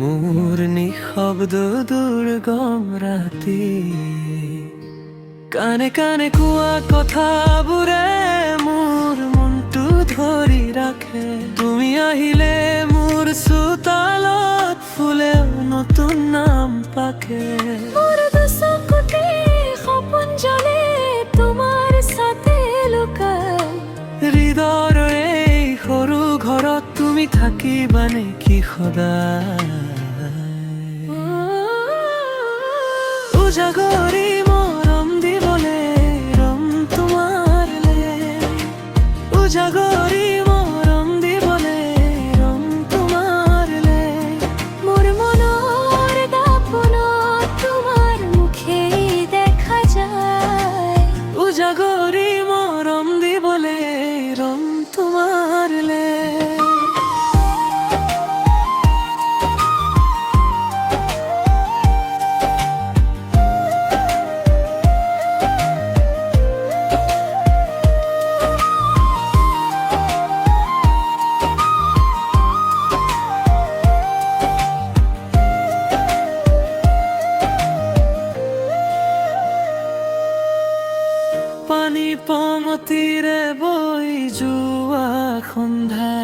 মোৰ নিঃশব্দ দুৰ্গম ৰাতি কানে কানে কোৱা কথাবোৰে মোৰ মনটো ধৰি ৰাখে। তুমি আহিলে মোৰ চোতালত ফুলে নতুন নাম পাখে। মোৰ দুচকুতে সপোন জ্বলে তোমাৰ সাথে লুকাই। হৃদয়ৰ এই সৰু ঘৰত তুমি থাকিবা নেকি সদায়? উজাগৰি মৰম দিবলে ৰম তোমাৰলে, উজাগৰি মৰম দিবলে ৰম তোমাৰলে। মোৰ মনৰ দাপোনত তোমাৰ মুখেই দেখা যায়। উজাগৰি মৰম দিবলে ৰম তোমাৰলে। পানী পমতিৰে বৈ যোৱা সন্ধ্যা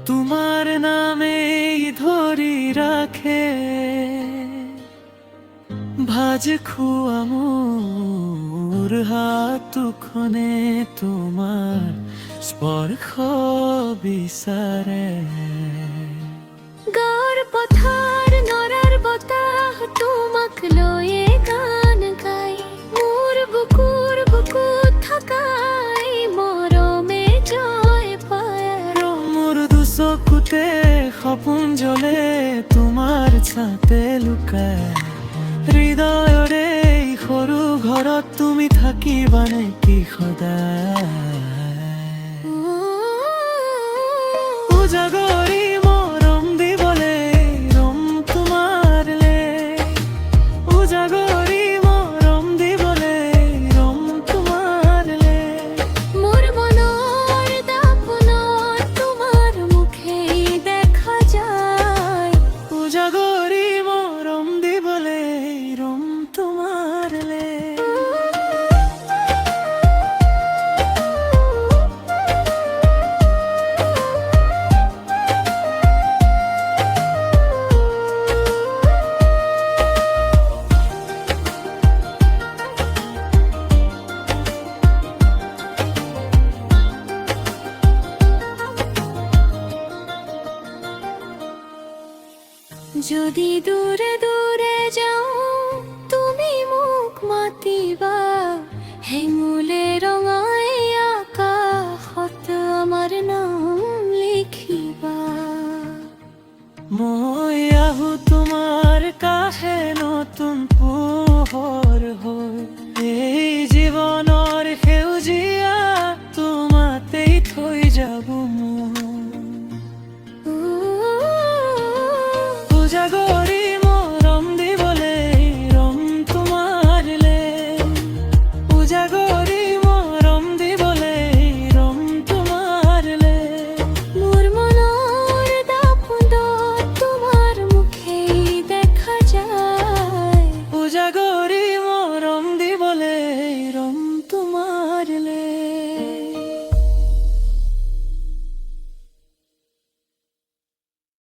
তোমাৰ নামেই ধৰি ৰাখে। ভাজ খোৱা মোৰ হাতখনে তোমাৰ স্পৰ্শ বিচাৰে। গাঁৱৰ পথাৰ নৰাৰ বতাহ তোমাক লৈয়ে গান গাই। মোৰ বুকুৰ বুকুত থাকাই মৰমে জয় পায়। মোৰ দুচকুতে সপোন জ্বলে তোমাৰ ছাতে লুকাই। হৃদয়ৰ এই সৰু ঘৰত তুমি থাকিবা নেকি সদায়? উজাগৰি মৰম দিবলে ৰম তোমাৰলে, উজাগৰি মৰম দিবলে ৰম তোমাৰলে। মোৰ মনৰ দাপোনত তোমাৰ মুখেই দেখা যায়। উজাগৰি মৰম দিবলে ৰম তোমাৰলে। যদি দূরে দূরে যাও তুমি মোক মাতিবা। হেঙুলে ৰঙাই আকাশত আমাৰ নাম লিখিবা। মই আহো তোমাৰ কাষে নতুন পোহৰ হৈ। এই জীৱনৰ সেউজীয়া তোমাতেই থৈ যাব মোৰ। উজাগৰি মৰম দিবলে ৰম তোমাৰলে, উজাগৰি